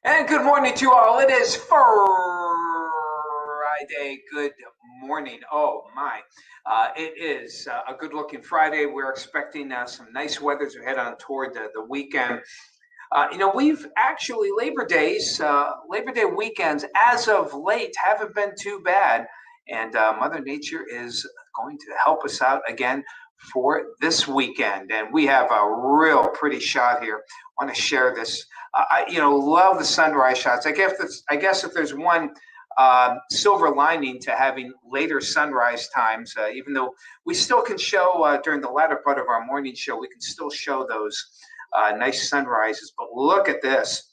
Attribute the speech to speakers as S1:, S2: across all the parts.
S1: And good morning to you all. It is Friday. Good morning. Oh my. It is a good looking Friday. We're expecting some nice weather as we head on toward the weekend. We've actually Labor Day weekends as of late haven't been too bad. And Mother Nature is going to help us out again for this weekend. And we have a real pretty shot here. I want to share this. Love the sunrise shots. I guess if there's one silver lining to having later sunrise times, even though we still can show during the latter part of our morning show, we can still show those nice sunrises. But look at this.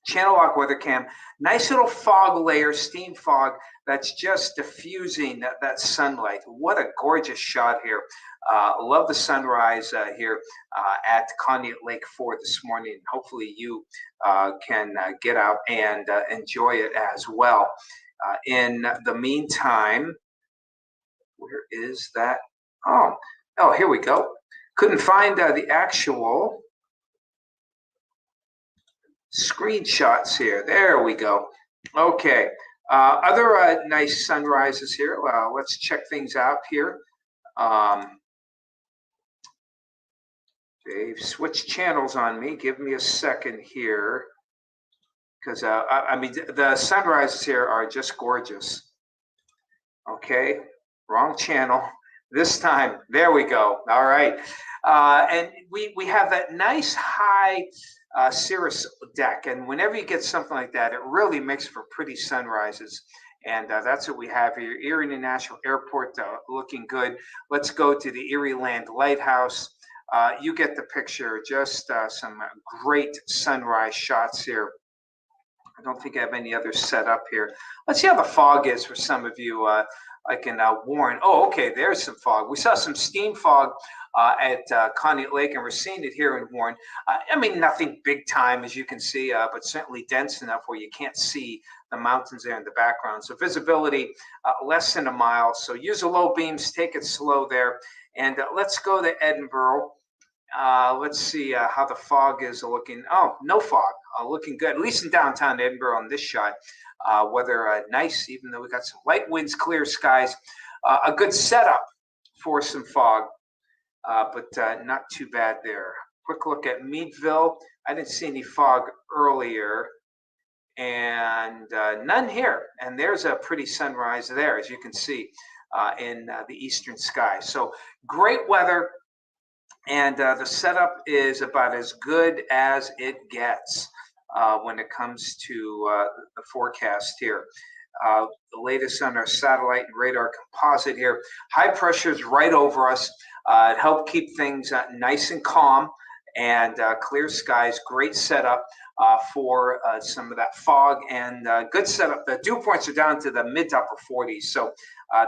S1: Channel Lock Weather Cam, nice little fog layer, steam fog that's just diffusing that sunlight. What a gorgeous shot here. Love the sunrise here at Conneaut Lake 4 this morning. Hopefully you can get out and enjoy it as well. In the meantime, where is that? Oh, here we go. Couldn't find the actual screenshots here. There we go. Okay. Other nice sunrises here. Let's check things out here. They've switched channels on me. Give me a second here. Because, the sunrises here are just gorgeous. Okay. Wrong channel. This time. There we go. All right. And we have that nice high cirrus deck, and whenever you get something like that, it really makes for pretty sunrises. And that's what we have here. Erie International Airport looking good. Let's go to the Erie Land Lighthouse. You get the picture. Just some great sunrise shots here. I don't think I have any others set up here. Let's see how the fog is for some of you. I can warn. Oh, okay, there's some fog. We saw some steam fog at Conneaut Lake, and we're seeing it here in Warren. Nothing big time, as you can see, but certainly dense enough where you can't see the mountains there in the background. So visibility less than a mile. So use the low beams, take it slow there. And let's go to Edinburgh. Let's see how the fog is looking. Oh, no fog, looking good, at least in downtown Edinburgh on this shot. Weather nice, even though we got some light winds, clear skies. A good setup for some fog, but not too bad there. Quick look at Meadville. I didn't see any fog earlier, and none here. And there's a pretty sunrise there, as you can see in the eastern sky. So great weather. And the setup is about as good as it gets when it comes to the forecast here. The latest on our satellite and radar composite here. High pressure is right over us. It helped keep things nice and calm, and clear skies. Great setup for some of that fog, and good setup. The dew points are down to the mid to upper 40s. So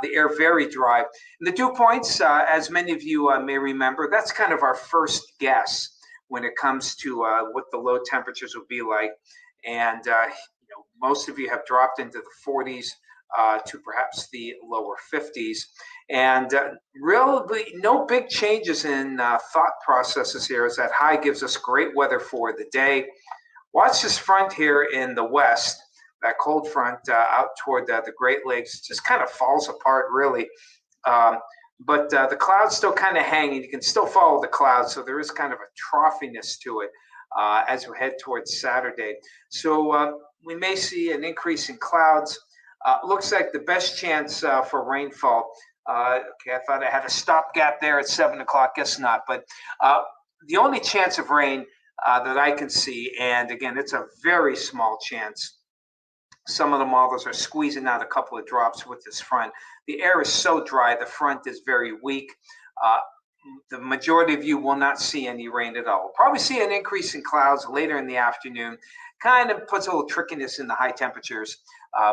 S1: the air very dry. And the dew points, as many of you may remember, that's kind of our first guess when it comes to what the low temperatures will be like. And most of you have dropped into the 40s to perhaps the lower 50s. And really no big changes in thought processes here, as that high gives us great weather for the day. Watch this front here in the west. That cold front out toward the Great Lakes just kind of falls apart, really. But the clouds still kind of hanging. You can still follow the clouds, so there is kind of a troughiness to it as we head towards Saturday. So we may see an increase in clouds. Looks like the best chance for rainfall. Okay, I thought I had a stopgap there at 7 o'clock. Guess not. But the only chance of rain that I can see, and again, it's a very small chance. Some of the models are squeezing out a couple of drops with this front. The air is so dry, the front is very weak. The majority of you will not see any rain at all. We'll probably see an increase in clouds later in the afternoon. Kind of puts a little trickiness in the high temperatures.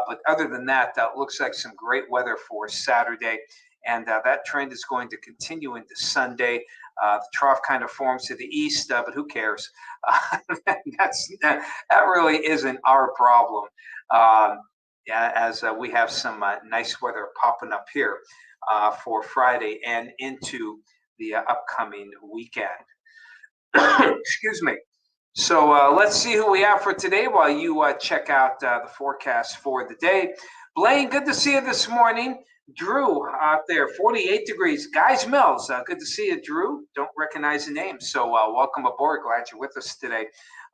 S1: But other than that, that looks like some great weather for Saturday. And that trend is going to continue into Sunday. The trough kind of forms to the east, but who cares? That really isn't our problem. As we have some nice weather popping up here for Friday and into the upcoming weekend. Excuse me. So let's see who we have for today while you check out the forecast for the day. Blaine, good to see you this morning. Drew out there, 48 degrees. Guys Mills, good to see you, Drew. Don't recognize the name, so welcome aboard. Glad you're with us today.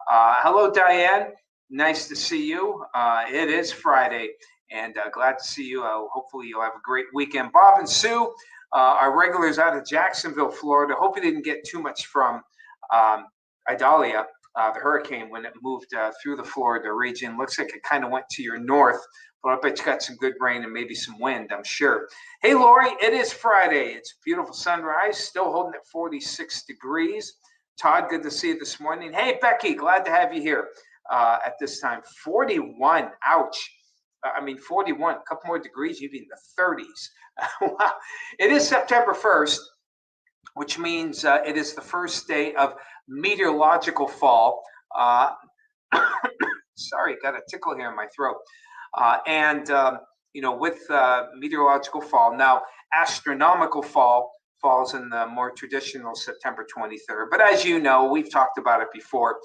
S1: Hello, Diane. Nice to see you. It is Friday, and glad to see you. Hopefully, you'll have a great weekend. Bob and Sue, our regulars out of Jacksonville, Florida. Hope you didn't get too much from Idalia. The hurricane when it moved through the Florida region. Looks like it kind of went to your north, but I bet you got some good rain and maybe some wind, I'm sure. Hey, Lori, it is Friday. It's a beautiful sunrise, still holding at 46 degrees. Todd, good to see you this morning. Hey, Becky, glad to have you here at this time. 41, ouch. 41, a couple more degrees, you'd be in the 30s. Wow. It is September 1st, which means it is the first day of meteorological fall. Sorry, got a tickle here in my throat. With meteorological fall, now astronomical fall falls in the more traditional September 23rd. But as you know, we've talked about it before.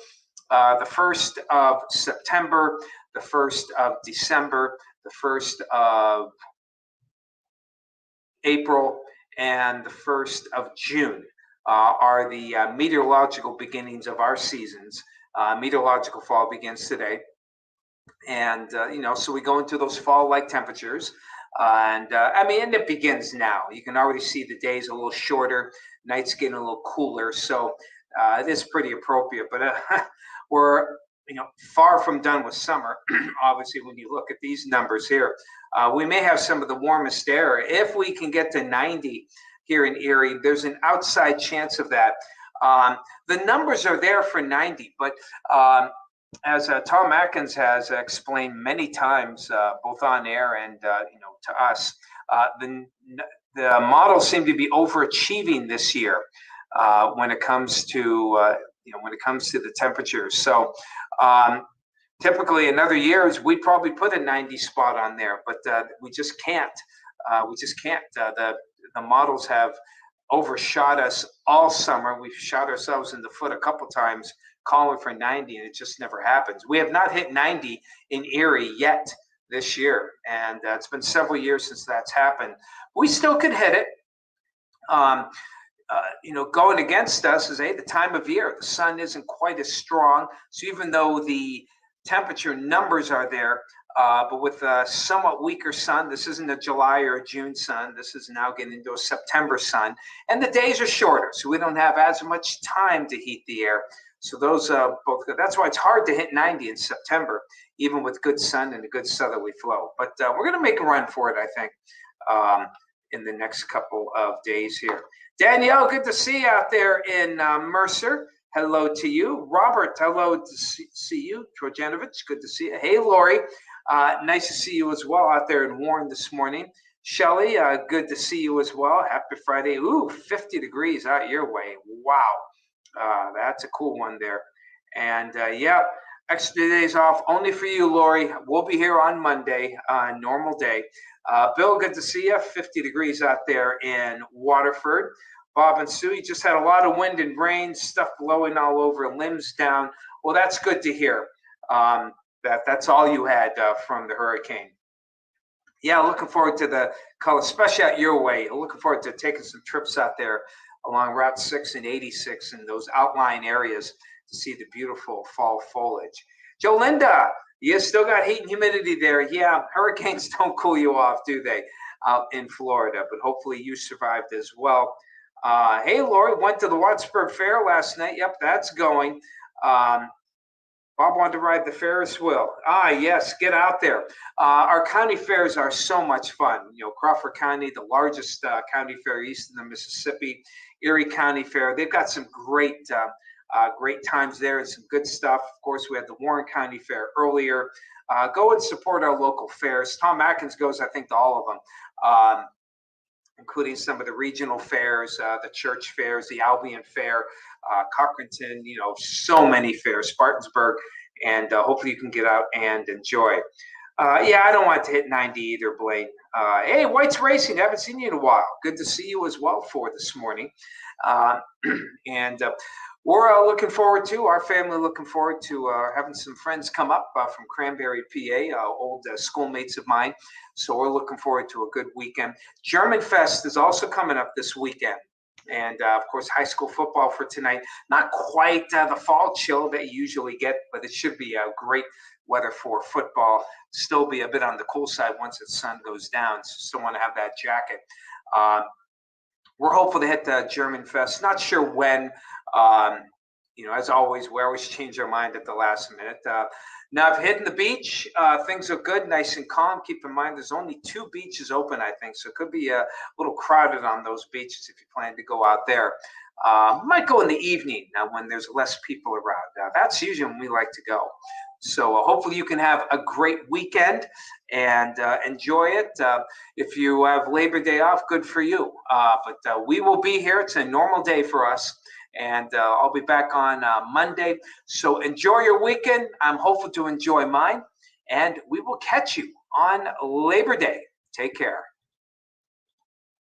S1: The 1st of September, the 1st of December, the 1st of April, and the 1st of June are the meteorological beginnings of our seasons. Meteorological fall begins today. And, so we go into those fall-like temperatures. And it begins now. You can already see the days a little shorter, nights getting a little cooler. So it is pretty appropriate. But we're, far from done with summer. Obviously, when you look at these numbers here, we may have some of the warmest air. If we can get to 90 here in Erie, there's an outside chance of that. The numbers are there for 90, but as Tom Atkins has explained many times, both on air and to us, the models seem to be overachieving this year when it comes to the temperatures. So typically in other years we'd probably put a 90 spot on there, but we just can't. The models have overshot us all summer. We've shot ourselves in the foot a couple times calling for 90, and it just never happens. We have not hit 90 in Erie yet this year, and it's been several years since that's happened. We still could hit it. Going against us is the time of year. The sun isn't quite as strong, so even though the temperature numbers are there, but with a somewhat weaker sun, this isn't a July or a June sun. This is now getting into a September sun, and the days are shorter, so we don't have as much time to heat the air. So those both good. That's why it's hard to hit 90 in September, even with good sun and a good southerly flow. But we're going to make a run for it, I think, in the next couple of days here. Danielle, good to see you out there in Mercer. Hello to you. Robert, hello to see you. Trojanovich, good to see you. Hey, Lori, nice to see you as well out there in Warren this morning. Shelly, good to see you as well. Happy Friday. Ooh, 50 degrees out your way. Wow. That's a cool one there. And extra days off only for you, Lori. We'll be here on Monday, normal day. Bill, good to see you. 50 degrees out there in Waterford. Bob and Sue, you just had a lot of wind and rain, stuff blowing all over, limbs down. Well, that's good to hear. That's all you had from the hurricane. Yeah, looking forward to the color, especially out your way. Looking forward to taking some trips out there along Route 6 and 86 and those outlying areas to see the beautiful fall foliage. Jolinda, you still got heat and humidity there. Yeah, hurricanes don't cool you off, do they, out in Florida? But hopefully you survived as well. Hey, Lori, went to the Wattsburg Fair last night. Yep, that's going. Bob wanted to ride the Ferris wheel. Yes, get out there. Our county fairs are so much fun. Crawford County, the largest county fair east of the Mississippi, Erie County Fair. They've got some great times there and some good stuff. Of course, we had the Warren County Fair earlier. Go and support our local fairs. Tom Atkins goes, I think, to all of them. Including some of the regional fairs, the church fairs, the Albion Fair, Cochranton, so many fairs, Spartansburg, and hopefully you can get out and enjoy. I don't want to hit 90 either, Blaine. Hey, White's Racing, haven't seen you in a while. Good to see you as well for this morning. We're looking forward to, our family looking forward to having some friends come up from Cranberry, PA, old schoolmates of mine. So we're looking forward to a good weekend. German Fest is also coming up this weekend. And of course, high school football for tonight. Not quite the fall chill that you usually get, but it should be a great weather for football. Still be a bit on the cool side once the sun goes down. So still want to have that jacket. We're hopeful to hit the German Fest. Not sure when. As always, we always change our mind at the last minute. Now, I've hit the beach. Things are good, nice and calm. Keep in mind, there's only 2 beaches open, I think, so it could be a little crowded on those beaches if you plan to go out there. Might go in the evening now when there's less people around. That's usually when we like to go. So hopefully you can have a great weekend and enjoy it. If you have Labor Day off, good for you. But we will be here. It's a normal day for us. And I'll be back on Monday. So enjoy your weekend. I'm hopeful to enjoy mine. And we will catch you on Labor Day. Take care.